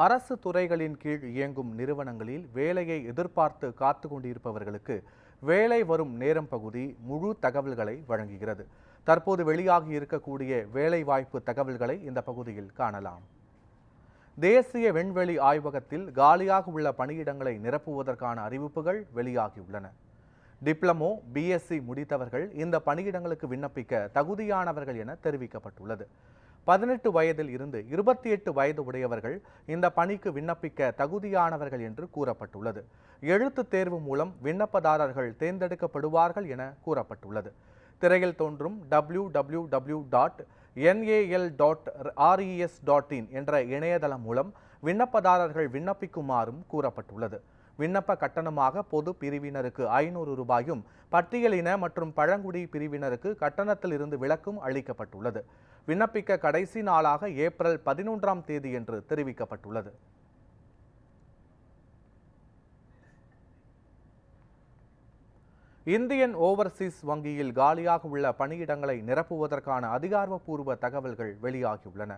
அரசு துறைகளின் கீழ் இயங்கும் நிறுவனங்களில் வேலையை எதிர்பார்த்து காத்து கொண்டிருப்பவர்களுக்கு வேலை வரும் நேரம் பகுதி முழு தகவல்களை வழங்குகிறது. தற்போது வெளியாகி இருக்கக்கூடிய வேலைவாய்ப்பு தகவல்களை இந்த பகுதியில் காணலாம். தேசிய விண்வெளி ஆய்வகத்தில் காலியாக உள்ள பணியிடங்களை நிரப்புவதற்கான அறிவிப்புகள் வெளியாகியுள்ளன. டிப்ளமோ, பிஎஸ்சி முடித்தவர்கள் இந்த பணியிடங்களுக்கு விண்ணப்பிக்க தகுதியானவர்கள் என தெரிவிக்கப்பட்டுள்ளது. 18 வயதில் இருந்து 28 வயது உடையவர்கள் இந்த பணிக்கு விண்ணப்பிக்க தகுதியானவர்கள் என்று கூறப்பட்டுள்ளது. எழுத்துத் தேர்வு மூலம் விண்ணப்பதாரர்கள் தேர்ந்தெடுக்கப்படுவார்கள் என கூறப்பட்டுள்ளது. திரையில் தோன்றும் www.nal.res.in என்ற இணையதளம் மூலம் விண்ணப்பதாரர்கள் விண்ணப்பிக்குமாறும் கூறப்பட்டுள்ளது. விண்ணப்ப கட்டணமாக பொது பிரிவினருக்கு 500 ரூபாயும், பட்டியலின மற்றும் பழங்குடி பிரிவினருக்கு கட்டணத்தில் இருந்து விலக்கும் அளிக்கப்பட்டுள்ளது. விண்ணப்பிக்க கடைசி நாளாக ஏப்ரல் 11ஆம் தேதி என்று தெரிவிக்கப்பட்டுள்ளது. இந்தியன் ஓவர்சீஸ் வங்கியில் காலியாக உள்ள பணியிடங்களை நிரப்புவதற்கான அதிகாரப்பூர்வ தகவல்கள் வெளியாகியுள்ளன.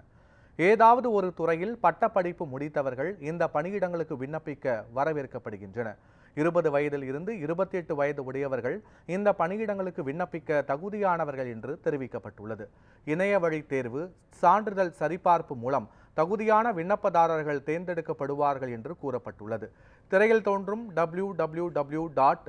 ஏதாவது ஒரு துறையில் பட்டப்படிப்பு முடித்தவர்கள் இந்த பணியிடங்களுக்கு விண்ணப்பிக்க வரவேற்கப்படுகின்றன. 20 வயதில் இருந்து 28 வயது உடையவர்கள் இந்த பணியிடங்களுக்கு விண்ணப்பிக்க தகுதியானவர்கள் என்று தெரிவிக்கப்பட்டுள்ளது. இணைய வழி தேர்வு, சான்றிதழ் சரிபார்ப்பு மூலம் தகுதியான விண்ணப்பதாரர்கள் தேர்ந்தெடுக்கப்படுவார்கள் என்று கூறப்பட்டுள்ளது. திரையில் தோன்றும் www.iob.in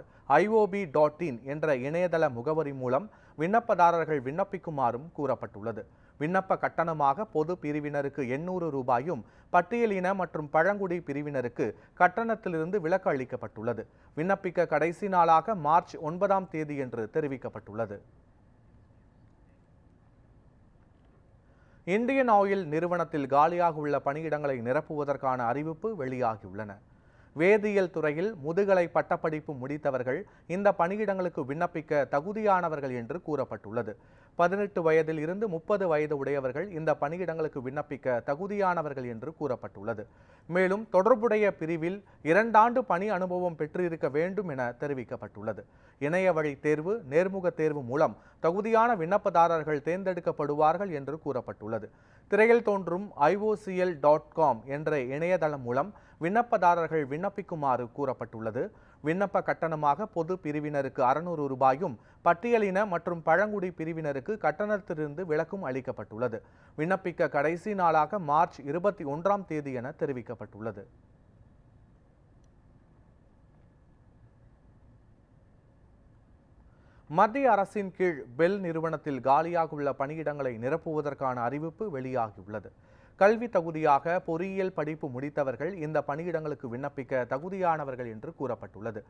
என்ற இணையதள முகவரி மூலம் விண்ணப்பதாரர்கள் விண்ணப்பிக்குமாறும் கூறப்பட்டுள்ளது. விண்ணப்ப கட்டணமாக பொது பிரிவினருக்கு 800 ரூபாயும், பட்டியலின மற்றும் பழங்குடி பிரிவினருக்கு கட்டணத்திலிருந்து விலக்கு அளிக்கப்பட்டுள்ளது. விண்ணப்பிக்க கடைசி நாளாக மார்ச் 9ஆம் தேதி என்று தெரிவிக்கப்பட்டுள்ளது. இந்தியன் ஆயில் நிறுவனத்தில் காலியாக உள்ள பணியிடங்களை நிரப்புவதற்கான அறிவிப்பு வெளியாகியுள்ளன. வேதியியல் துறையில் முதுகலை பட்டப்படிப்பு முடித்தவர்கள் இந்த பணியிடங்களுக்கு விண்ணப்பிக்க தகுதியானவர்கள் என்று கூறப்பட்டுள்ளது. 18 வயதில் இருந்து 30 வயது உடையவர்கள் இந்த பணியிடங்களுக்கு விண்ணப்பிக்க தகுதியானவர்கள் என்று கூறப்பட்டுள்ளது. மேலும் தொடர்புடைய பிரிவில் 2 ஆண்டு பணி அனுபவம் பெற்றிருக்க வேண்டும் என தெரிவிக்கப்பட்டுள்ளது. இணைய வழி தேர்வு, நேர்முக தேர்வு மூலம் தகுதியான விண்ணப்பதாரர்கள் தேர்ந்தெடுக்கப்படுவார்கள் என்று கூறப்பட்டுள்ளது. திரையில் தோன்றும் iocl.com என்ற இணையதளம் மூலம் விண்ணப்பதாரர்கள் விண்ணப்பிக்குமாறு கூறப்பட்டுள்ளது. விண்ணப்ப கட்டணமாக பொது பிரிவினருக்கு 600 ரூபாயும், பட்டியலின மற்றும் பழங்குடி பிரிவினருக்கு கட்டணத்திலிருந்து விலக்கும் அளிக்கப்பட்டுள்ளது. விண்ணப்பிக்க கடைசி நாளாக மார்ச் 21ஆம் தேதி என தெரிவிக்கப்பட்டுள்ளது. மத்திய அரசின் கீழ் பெல் நிறுவனத்தில் காலியாக உள்ள பணியிடங்களை நிரப்புவதற்கான அறிவிப்பு வெளியாகியுள்ளது. கல்வி தகுதியாக பொறியியல் படிப்பு முடித்தவர்கள் இந்த பணியிடங்களுக்கு விண்ணப்பிக்க தகுதியானவர்கள் என்று கூறப்பட்டுள்ளது.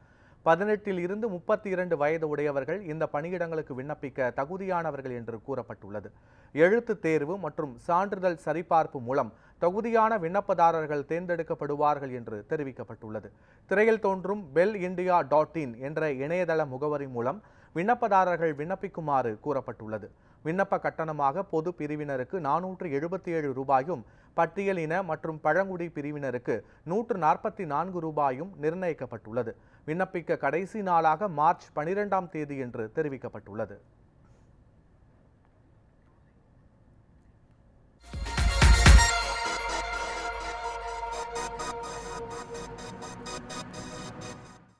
18 இருந்து 32 வயது உடையவர்கள் இந்த பணியிடங்களுக்கு விண்ணப்பிக்க தகுதியானவர்கள் என்று கூறப்பட்டுள்ளது. எழுத்து தேர்வு மற்றும் சான்றிதழ் சரிபார்ப்பு மூலம் தகுதியான விண்ணப்பதாரர்கள் தேர்ந்தெடுக்கப்படுவார்கள் என்று தெரிவிக்கப்பட்டுள்ளது. திரையில் தோன்றும் bellindia.in என்ற இணையதள முகவரி மூலம் விண்ணப்பதாரர்கள் விண்ணப்பிக்குமாறு கூறப்பட்டுள்ளது. விண்ணப்ப கட்டணமாக பொது பிரிவினருக்கு 477 ரூபாயும், பட்டியலின மற்றும் பழங்குடி பிரிவினருக்கு 144 ரூபாயும் நிர்ணயிக்கப்பட்டுள்ளது. விண்ணப்பிக்க கடைசி நாளாக மார்ச் 12ஆம் தேதி என்று தெரிவிக்கப்பட்டுள்ளது.